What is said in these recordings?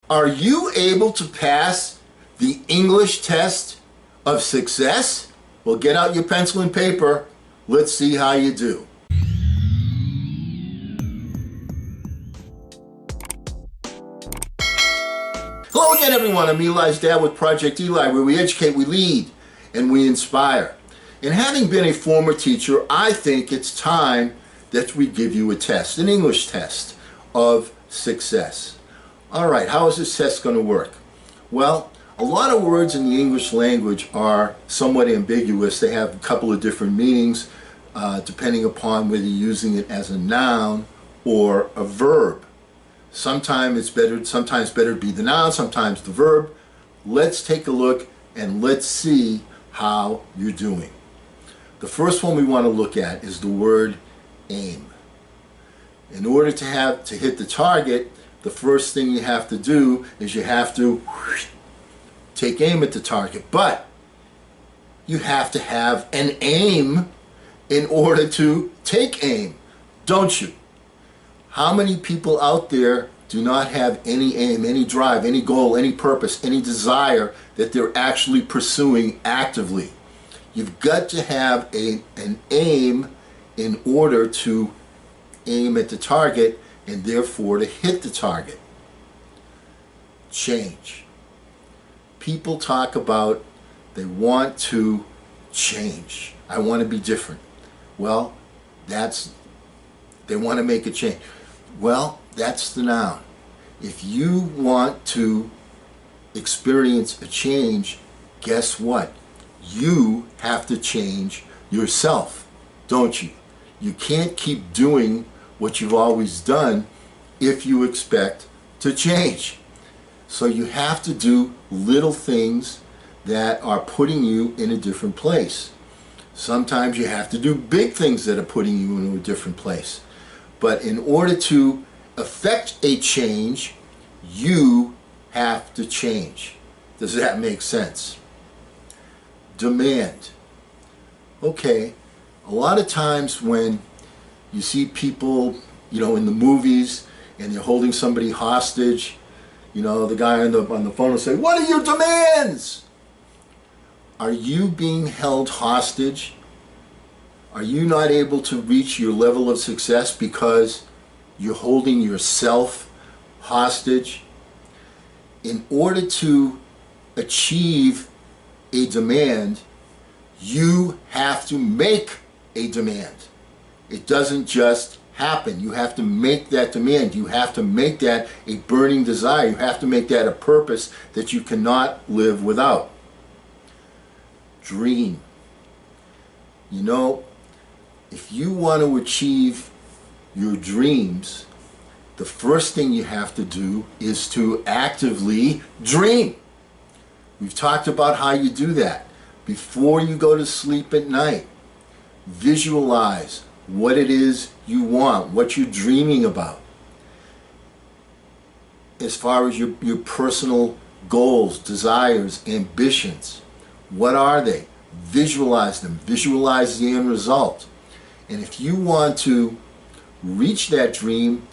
Are you able to pass the English test of success? Well, get out your pencil and paper. Let's see how you do. Hello again, everyone. I'm Eli's dad with Project Eli, where we educate, we lead, and we inspire. And having been a former teacher, I think it's time that we give you a test, an English test of success. All right, how is this test going to work? Well, a lot of words in the English language are somewhat ambiguous. They have a couple of different meanings depending upon whether you're using it as a noun or a verb. Sometimes better to be the noun, sometimes the verb. Let's take a look and let's see how you're doing. The first one we want to look at is the word aim. In order to hit the target, the first thing you have to do is you have to take aim at the target. But you have to have an aim in order to take aim, don't you? How many people out there do not have any aim, any drive, any goal, any purpose, any desire that they're actually pursuing actively? You've got to have an aim in order to aim at the target and therefore to hit the target. Change. People talk about they want to change. I want to be different. Well, they want to make a change. Well, that's the noun. If you want to experience a change, guess what? You have to change yourself, don't you? You can't keep doing what you've always done if you expect to change. So you have to do little things that are putting you in a different place. Sometimes you have to do big things that are putting you in a different place. But in order to affect a change, you have to change. Does that make sense? Demand. Okay, a lot of times when you see people, in the movies and they're holding somebody hostage, the guy on the phone will say, "What are your demands?" Are you being held hostage? Are you not able to reach your level of success because you're holding yourself hostage? In order to achieve a demand, you have to make a demand. It doesn't just happen. You have to make that demand. You have to make that a burning desire. You have to make that a purpose that you cannot live without. Dream. If you want to achieve your dreams, the first thing you have to do is to actively dream. We've talked about how you do that. Before you go to sleep at night, visualize what it is you want, what you're dreaming about. As far as your personal goals, desires, ambitions, what are they? Visualize them. Visualize the end result. And if you want to reach that dream,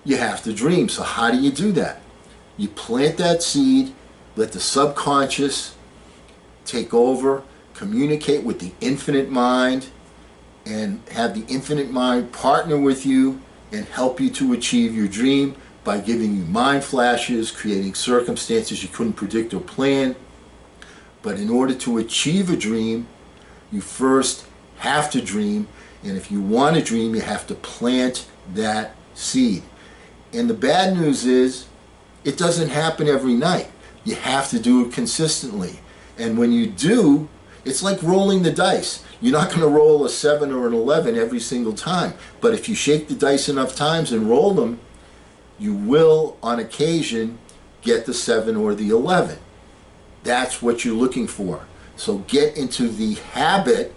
you have to dream. So how do you do that? You plant that seed, let the subconscious take over, communicate with the infinite mind, and have the infinite mind partner with you and help you to achieve your dream by giving you mind flashes, creating circumstances you couldn't predict or plan. But in order to achieve a dream, you first have to dream. And if you want to dream, you have to plant that seed. And the bad news is, it doesn't happen every night. You have to do it consistently. And when you do, it's like rolling the dice. You're not going to roll a 7 or an 11 every single time. But if you shake the dice enough times and roll them, you will, on occasion, get the 7 or the 11. That's what you're looking for. So get into the habit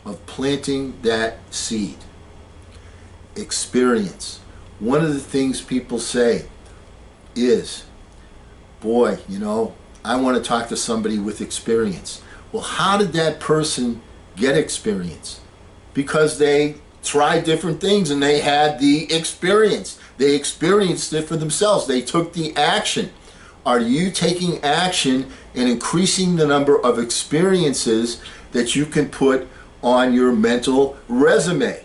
of planting that seed. Experience. One of the things people say is, boy, I want to talk to somebody with experience. Well, how did that person get experience? Because they tried different things and they had the experience. They experienced it for themselves. They took the action. Are you taking action and increasing the number of experiences that you can put on your mental resume?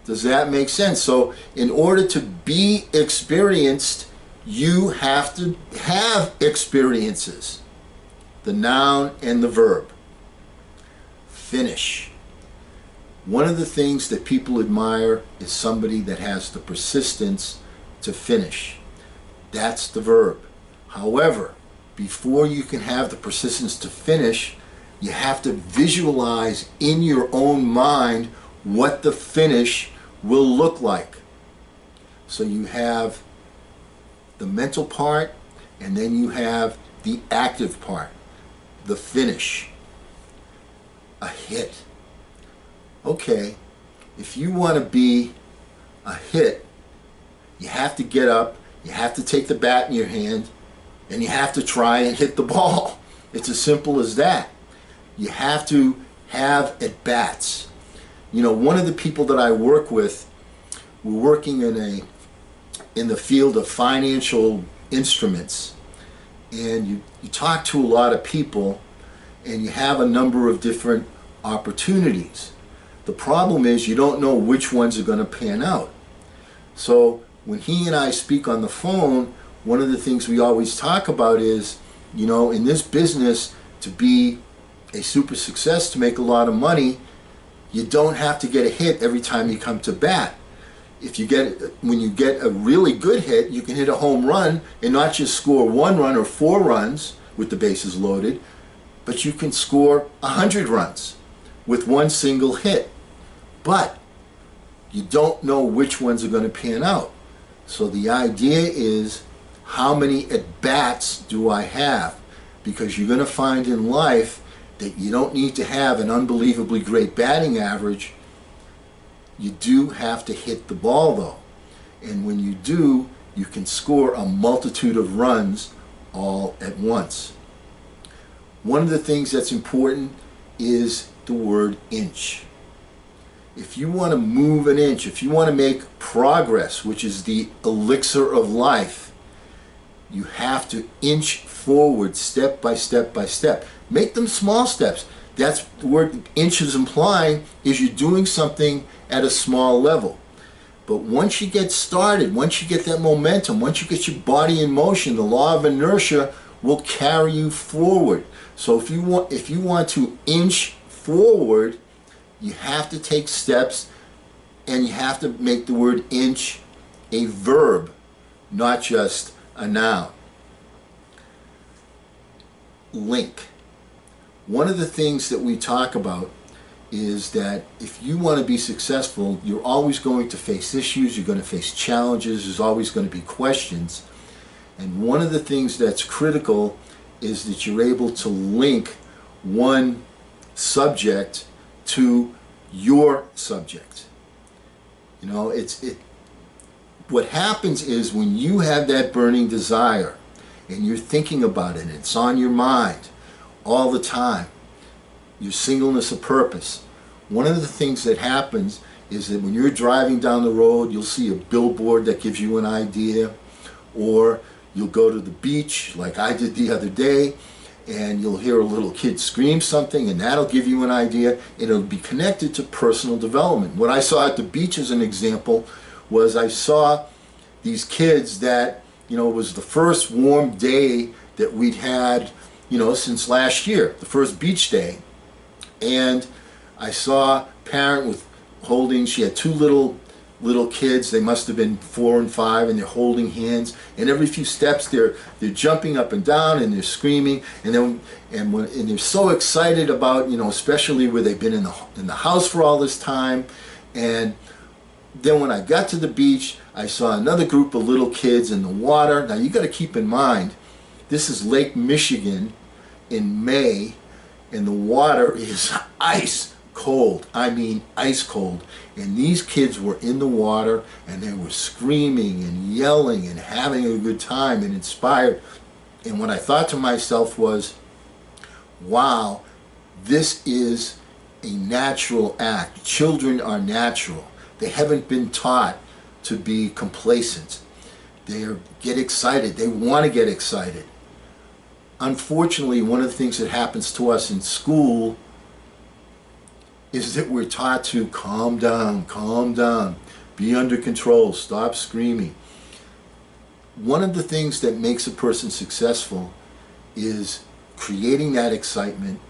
Does that make sense? So in order to be experienced, you have to have experiences. The noun and the verb. Finish. One of the things that people admire is somebody that has the persistence to finish. That's the verb. However, before you can have the persistence to finish, you have to visualize in your own mind what the finish will look like. So you have the mental part, and then you have the active part, the finish, a hit. Okay, if you want to be a hit, you have to get up, you have to take the bat in your hand, and you have to try and hit the ball. It's as simple as that. You have to have at-bats. You know, one of the people that I work with, we're working in the field of financial instruments, and you talk to a lot of people, and you have a number of different opportunities. The problem is you don't know which ones are going to pan out. So when he and I speak on the phone, one of the things we always talk about is, you know, in this business, to be a super success, to make a lot of money, you don't have to get a hit every time you come to bat. When you get a really good hit, you can hit a home run and not just score 1 run or 4 runs with the bases loaded, but you can score 100 runs with one single hit. But you don't know which ones are going to pan out. So the idea is, how many at-bats do I have? Because you're going to find in life that you don't need to have an unbelievably great batting average. You do have to hit the ball though. And when you do, you can score a multitude of runs all at once. One of the things that's important is the word inch. If you want to move an inch, if you want to make progress, which is the elixir of life, you have to inch forward step by step by step. Make them small steps. That's the word inch is implying, is you're doing something at a small level. But once you get started, once you get that momentum, once you get your body in motion, the law of inertia will carry you forward. So if you want to inch forward, you have to take steps, and you have to make the word inch a verb, not just a noun. Link. One of the things that we talk about is that if you want to be successful, you're always going to face issues, you're going to face challenges, there's always going to be questions. And one of the things that's critical is that you're able to link one subject to your subject. You know, what happens is when you have that burning desire and you're thinking about it, it's on your mind all the time, your singleness of purpose. One of the things that happens is that when you're driving down the road, you'll see a billboard that gives you an idea, or you'll go to the beach like I did the other day, and you'll hear a little kid scream something, and that'll give you an idea, and it'll be connected to personal development. What I saw at the beach as an example was I saw these kids that, you know, it was the first warm day that we'd had, you know, since last year, the first beach day. And I saw a parent with she had 2 little kids. They must have been 4 and 5, and they're holding hands, and every few steps they're jumping up and down, and they're screaming, and they're so excited about, you know, especially where they've been in the house for all this time. And then when I got to the beach, I saw another group of little kids in the water. Now you got to keep in mind, this is Lake Michigan in May, and the water is ice cold. I mean ice cold. And these kids were in the water, and they were screaming and yelling and having a good time and inspired. And what I thought to myself was, wow, this is a natural act. Children are natural. They haven't been taught to be complacent. They get excited. They want to get excited. Unfortunately, one of the things that happens to us in school is that we're taught to calm down, be under control, stop screaming. One of the things that makes a person successful is creating that excitement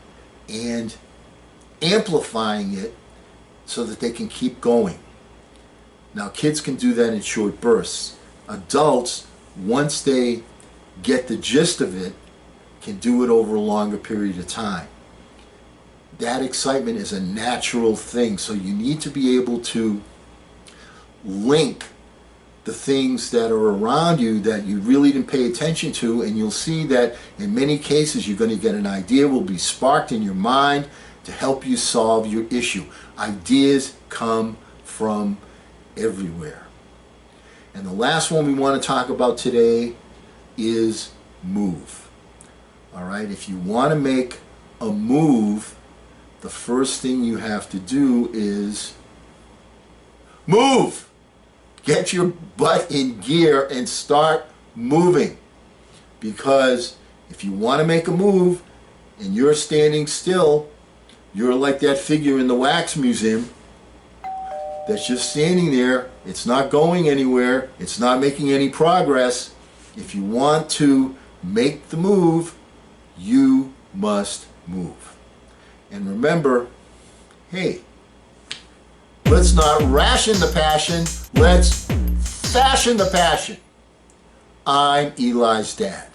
and amplifying it so that they can keep going. Now, kids can do that in short bursts. Adults, once they get the gist of it, can do it over a longer period of time. That excitement is a natural thing, so you need to be able to link the things that are around you that you really didn't pay attention to, and you'll see that in many cases you're going to get an idea will be sparked in your mind to help you solve your issue. Ideas come from everywhere. And the last one we want to talk about today is move. All right, if you want to make a move, the first thing you have to do is move. Get your butt in gear and start moving. Because if you want to make a move and you're standing still, you're like that figure in the wax museum that's just standing there. It's not going anywhere. It's not making any progress. If you want to make the move, you must move. And remember, hey, let's not ration the passion. Let's fashion the passion. I'm Eli's dad.